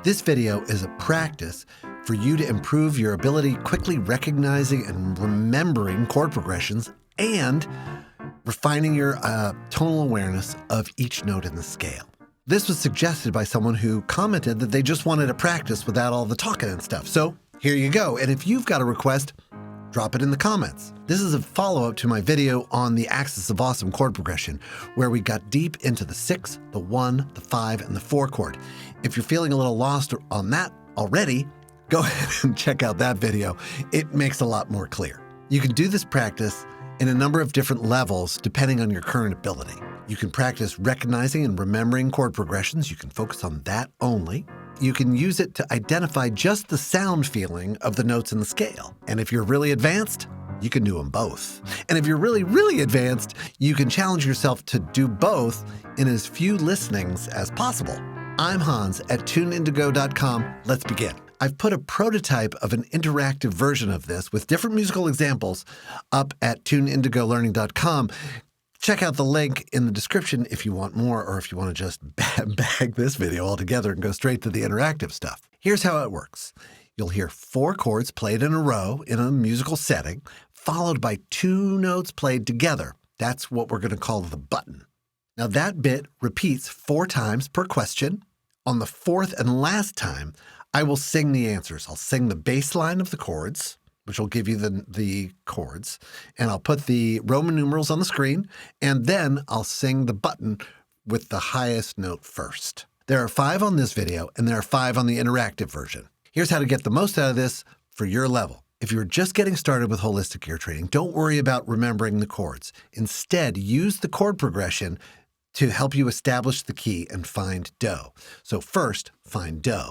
This video is a practice for you to improve your ability quickly recognizing and remembering chord progressions and refining your tonal awareness of each note in the scale. This was suggested by someone who commented that they just wanted to practice without all the talking and stuff. So here you go. And if you've got a request, drop it in the comments. This is a follow-up to my video on the Axis of Awesome chord progression, where we got deep into the 6, the 1, the 5, and the 4 chord. If you're feeling a little lost on that already, go ahead and check out that video. It makes a lot more clear. You can do this practice in a number of different levels depending on your current ability. You can practice recognizing and remembering chord progressions. You can focus on that only. You can use it to identify just the sound feeling of the notes in the scale. And if you're really advanced, you can do them both. And if you're really, really advanced, you can challenge yourself to do both in as few listenings as possible. I'm Hans at tuneindigo.com. Let's begin. I've put a prototype of an interactive version of this with different musical examples up at tuneindigolearning.com. Check out the link in the description if you want more, or if you want to just bag this video altogether and go straight to the interactive stuff. Here's how it works. You'll hear 4 chords played in a row in a musical setting, followed by 2 notes played together. That's what we're going to call the button. Now that bit repeats 4 times per question. On the 4th and last time, I will sing the answers. I'll sing the bass line of the chords, which will give you the chords, and I'll put the Roman numerals on the screen, and then I'll sing the button with the highest note first. There are 5 on this video, and there are 5 on the interactive version. Here's how to get the most out of this for your level. If you're just getting started with holistic ear training, don't worry about remembering the chords. Instead, use the chord progression to help you establish the key and find do. So first, find do.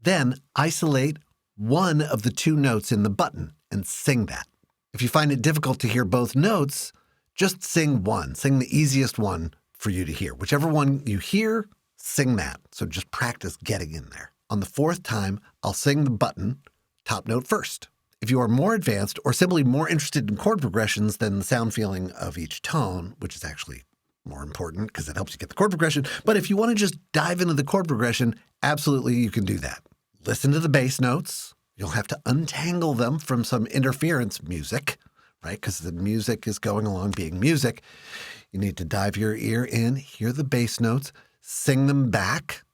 Then isolate one of the 2 notes in the button and sing that. If you find it difficult to hear both notes, just sing one. Sing the easiest one for you to hear. Whichever one you hear, sing that. So just practice getting in there. On the 4th time, I'll sing the button top note first. If you are more advanced or simply more interested in chord progressions than the sound feeling of each tone, which is actually more important because it helps you get the chord progression, but if you want to just dive into the chord progression, absolutely you can do that. Listen to the bass notes. You'll have to untangle them from some interference music, right? Because the music is going along being music. You need to dive your ear in, hear the bass notes, sing them back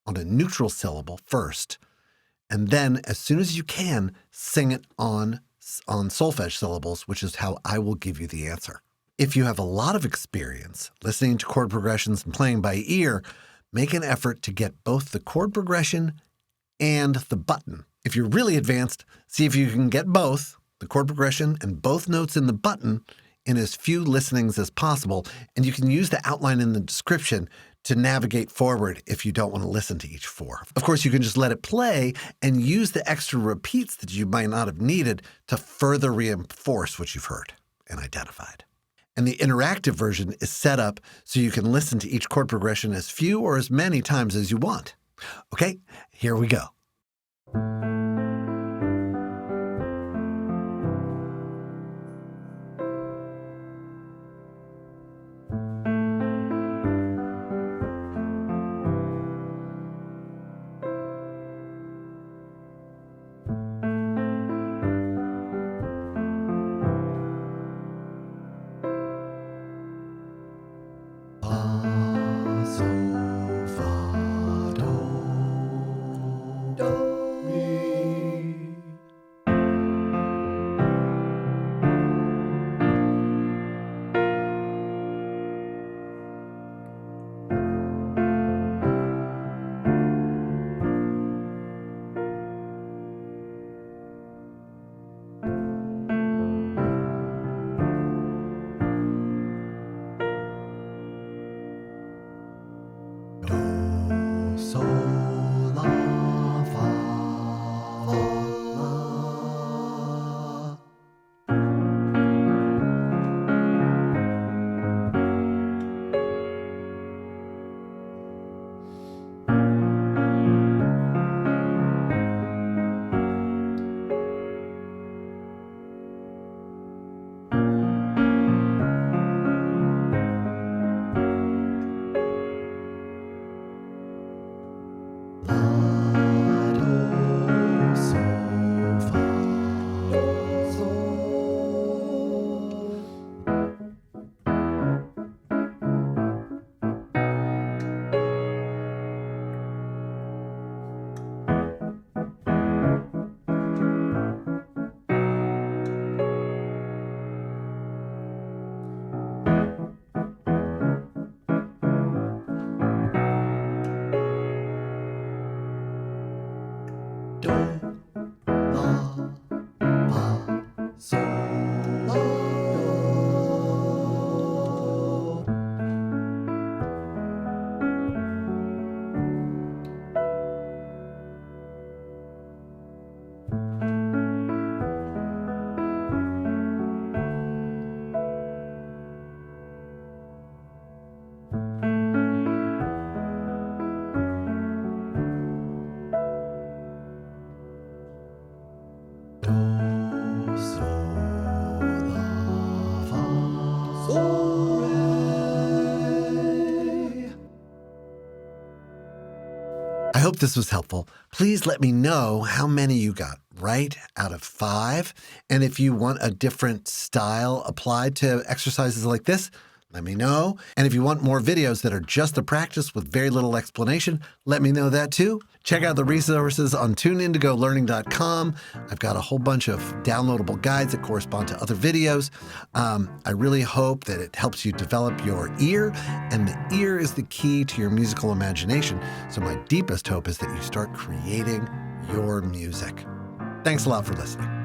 on a neutral syllable first, and then as soon as you can, sing it on solfege syllables, which is how I will give you the answer. If you have a lot of experience listening to chord progressions and playing by ear, make an effort to get both the chord progression and the button. If you're really advanced, see if you can get both, the chord progression and both notes in the button, in as few listenings as possible, and you can use the outline in the description to navigate forward if you don't want to listen to each 4. Of course, you can just let it play and use the extra repeats that you might not have needed to further reinforce what you've heard and identified. And the interactive version is set up so you can listen to each chord progression as few or as many times as you want. Okay, here we go. Do, mi, I hope this was helpful. Please let me know how many you got right out of 5. And if you want a different style applied to exercises like this, let me know. And if you want more videos that are just a practice with very little explanation, let me know that too. Check out the resources on tuneindigolearning.com. I've got a whole bunch of downloadable guides that correspond to other videos. I really hope that it helps you develop your ear, and the ear is the key to your musical imagination. So my deepest hope is that you start creating your music. Thanks a lot for listening.